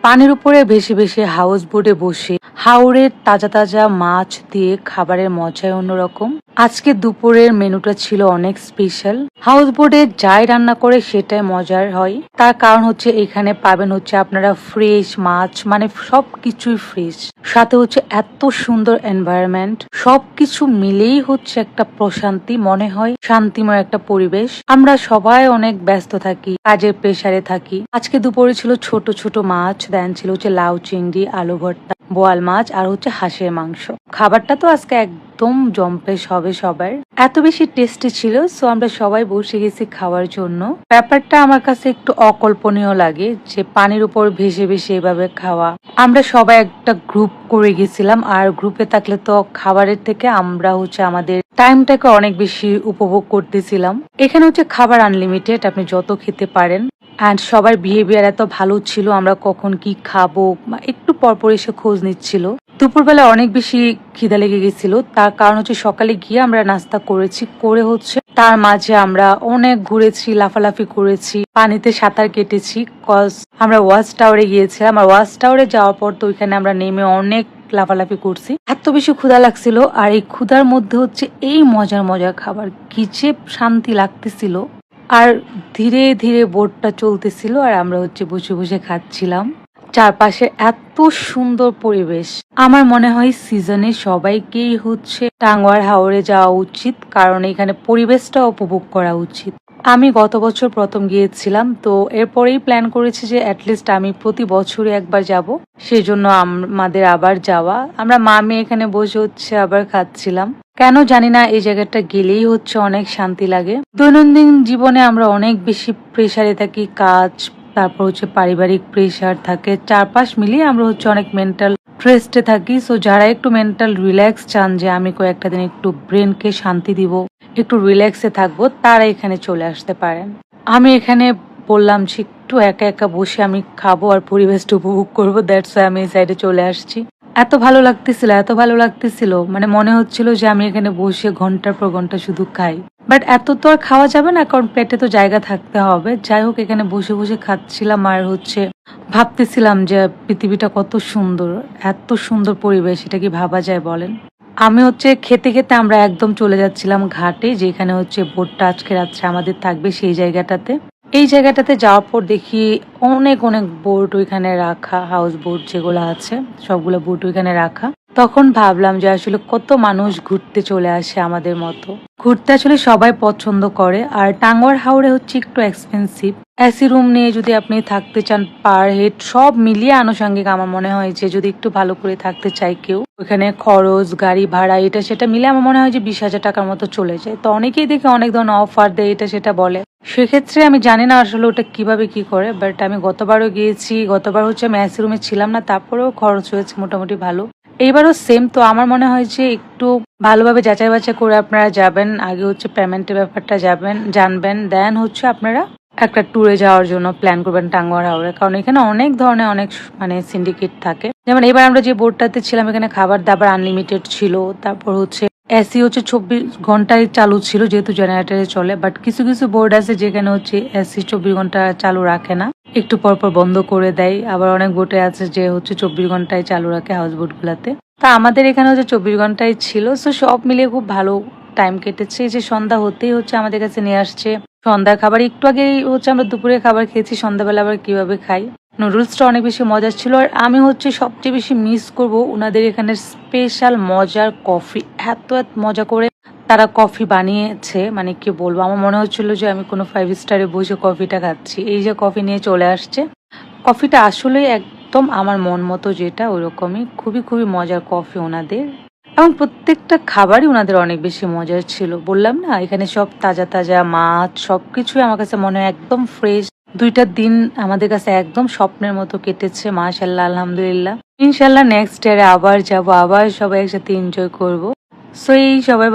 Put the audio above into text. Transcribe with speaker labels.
Speaker 1: পানির উপরে ভেসে ভেসে হাউস বোটে বসে হাওরের তাজা তাজা মাছ দিয়ে খাবারের মজাই অন্যরকম। আজকে দুপুরের মেনুটা ছিল অনেক স্পেশাল। হাউস বোটে যাই রান্না করে সেটাই মজার হয়। তার কারণ হচ্ছে এখানে পাবেন হচ্ছে আপনারা ফ্রেশ মাছ, মানে সবকিছুই ফ্রেশ, সাথে হচ্ছে এত সুন্দর এনভায়রনমেন্ট, সবকিছু মিলেই হচ্ছে একটা প্রশান্তি, মনে হয় শান্তিময় একটা পরিবেশ। আমরা সবাই অনেক ব্যস্ত থাকি, কাজের প্রেসারে থাকি। আজকে দুপুরে ছিল ছোট ছোট মাছ, দেন ছিল হচ্ছে লাউ চিংড়ি, আলু ভর্তা, বোয়াল মাছ আর হচ্ছে হাঁসের মাংস। খাবারটা তো আজকে একদম জম্পেশ হবে সবার, এত বেশি টেস্টি ছিল। সো আমরা সবাই বসে গেছি খাওয়ার জন্য। ব্যাপারটা আমার কাছে একটু অকল্পনীয় লাগে যে পানির উপর ভেসে ভেসে এভাবে খাওয়া। আমরা সবাই একটা গ্রুপ করে গেছিলাম, আর গ্রুপে থাকলে তো খাবারের থেকে আমরা হচ্ছে আমাদের টাইমটাকে অনেক বেশি উপভোগ করতেছিলাম। এখানে হচ্ছে খাবার আনলিমিটেড, আপনি যত খেতে পারেন। অ্যান্ড সবার বিহেভিয়ার এত ভালো ছিল, আমরা কখন কি খাবো একটু পরপর এসে খোঁজ নিচ্ছিল। দুপুরবেলা অনেক বেশি খিদা লেগে গেছিল, তার কারণ হচ্ছে সকালে গিয়ে আমরা নাস্তা করেছি, করে হচ্ছে তার মাঝে আমরা অনেক ঘুরেছি, লাফালাফি করেছি, পানিতে সাঁতার কেটেছি। কজ আমরা ওয়াচ টাওয়ারে গিয়েছিলাম, আর ওয়াচ টাওয়ারে যাওয়ার পর তো ওইখানে আমরা নেমে অনেক লাফালাফি করছি। এত বেশি ক্ষুধা লাগছিল, আর এই ক্ষুধার মধ্যে হচ্ছে এই মজার মজার খাবার, কি যে শান্তি লাগতেছিল। আর ধীরে ধীরে বোটটা চলতেছিল, আর আমরা হচ্ছে বসে বসে খাচ্ছিলাম। চারপাশে এত সুন্দর পরিবেশ। আমার মনে হয় সিজনে সবাইকেই হচ্ছে টাঙ্গুয়ার হাওরে যাওয়া উচিত, কারণ এখানে পরিবেশটা উপভোগ করা উচিত। আমি গত বছর প্রথম গিয়েছিলাম, তো এরপরেই প্ল্যান করেছি যে অ্যাটলিস্ট আমি প্রতি বছরই একবার যাব। সেজন্য আমাদের আবার যাওয়া। আমরা মা মেয়ে এখানে বসে হচ্ছে আবার খাচ্ছিলাম। কেন জানি না, এই জায়গাটা গেলেই হচ্ছে অনেক শান্তি লাগে। দৈনন্দিন জীবনে আমরা অনেক বেশি প্রেসারে থাকি, কাজ, তারপর হচ্ছে পারিবারিক প্রেসার থাকে, চারপাশ মিলিয়ে আমরা হচ্ছে অনেক মেন্টাল স্ট্রেসে থাকি। সো যারা একটু মেন্টাল রিল্যাক্স চান, যে আমি কয়েকটা দিন একটু ব্রেনকে শান্তি দিব, একটু রিল্যাক্সে থাকবো, তারা এখানে চলে আসতে পারেন। আমি এখানে বললাম যে একটু একা একা বসে আমি খাবো আর পরিবেশটা উপভোগ করবো, দ্যাটস ওয়াই আমি এই সাইডে চলে আসছি। এত ভালো লাগতেছিল, এত ভালো লাগতেছিল, মানে মনে হচ্ছিল যে আমি এখানে বসে ঘন্টার পর ঘন্টা শুধু খাই। বাট এত তো আর খাওয়া যাবে না, কারণ পেটে তো জায়গা থাকতে হবে। যাই হোক, এখানে বসে বসে খাচ্ছিলাম আর হচ্ছে ভাবতেছিলাম যে পৃথিবীটা কত সুন্দর, এত সুন্দর পরিবেশ, এটা কি ভাবা যায় বলেন। আমি হচ্ছে খেতে খেতে আমরা একদম চলে যাচ্ছিলাম ঘাটে, যেখানে হচ্ছে বোটটা আজকে রাত্রে আমাদের থাকবে সেই জায়গাটাতে। এই জায়গাটাতে যাওয়ার পর দেখি অনেক অনেক বোট ওইখানে রাখা, হাউস বোট যেগুলো আছে সবগুলো বোট ওইখানে রাখা। তখন ভাবলাম যে আসলে কত মানুষ ঘুরতে চলে আসে আমাদের মতো। ঘুরতে আসলে সবাই পছন্দ করে, আর টাঙ্গুয়ার হাওরে হচ্ছে একটু এক্সপেন্সিভ। এসি রুম নিয়ে যদি আপনি থাকতে চান, পার হেড সব মিলিয়ে আনুষঙ্গিক আমার মনে হয় যে যদি একটু ভালো করে থাকতে চাই কেউ, ওখানে খরচ, গাড়ি ভাড়া, এটা সেটা মিলে আমার মনে হয় যে 20,000 টাকার মতো চলে যায়। তো অনেকেই দেখে অনেক ধরনের অফার দেয়, এটা সেটা বলে। সেক্ষেত্রে আমি জানি না আসলে ওটা কিভাবে কি করে, বাট আমি গতবারও গিয়েছি, গতবার হচ্ছে আমি এসি রুমে ছিলাম না, তারপরেও খরচ হয়েছে মোটামুটি ভালো। এইবারও সেম। তো আমার মনে হয় যে একটু ভালোভাবে যাচাই বাছাই করে আপনারা যাবেন, আগে হচ্ছে পেমেন্টের ব্যাপারটা জানবেন, দেন হচ্ছে আপনারা একটা ট্যুরে যাওয়ার জন্য প্ল্যান করবেন টাঙ্গুয়ার হাওরে, কারণ এখানে অনেক ধরনের অনেক মানে সিন্ডিকেট থাকে। যেমন এবার আমরা যে বোর্ডটাতে ছিলাম, এখানে খাবার দাবার আনলিমিটেড ছিল, তারপর হচ্ছে এসি হচ্ছে 24 ঘন্টায় চালু ছিল, যেহেতু জেনারেটরে চলে। বাট কিছু কিছু বোর্ড আছে যেখানে হচ্ছে এসি 24 ঘন্টা চালু রাখে না, একটু পরপর বন্ধ করে দেয়। আবার অনেক বোটে আছে যে হচ্ছে 24 ঘন্টায় চালু রাখে, হাউস বোট গুলাতে। তা আমাদের এখানে হচ্ছে 24 ঘন্টায় ছিল। সো সব মিলিয়ে খুব ভালো টাইম কেটেছে। যে সন্ধ্যা হতেই হচ্ছে আমাদের কাছে নিয়ে আসছে সন্ধ্যার খাবার। একটু আগেই হচ্ছে আমরা দুপুরে খাবার খেয়েছি, সন্ধ্যাবেলা আবার কিভাবে খাই। নুডলসটা অনেক বেশি মজার ছিল। আর আমি হচ্ছে সবচেয়ে বেশি মিস করব ওনাদের এখানে স্পেশাল মজার কফি। এত এত মজা করে তারা কফি বানিয়েছে, মানে কি বলবো, আমার মনে হচ্ছিল যে আমি কোনো 5 স্টারে বসে কফিটা খাচ্ছি। এই যে কফি নিয়ে চলে আসছে, কফিটা আসলে একদম আমার মন মতো, যেটা ওইরকমই, খুবই খুবই মজার কফি ওনাদের। এবং প্রত্যেকটা খাবারই ওনাদের অনেক বেশি মজার ছিল। বললাম না, এখানে সব তাজা তাজা মাছ, সবকিছুই আমার কাছে মনে হয় একদম ফ্রেশ। 2টা দিন আমাদের কাছে একদম স্বপ্নের মতো কেটেছে, মাশাআল্লাহ, আলহামদুলিল্লাহ। ইনশাল্লাহ নেক্সট ইয়ারে আবার যাব, আবার সবাই একসাথে এনজয় করবো। সো এই সবাই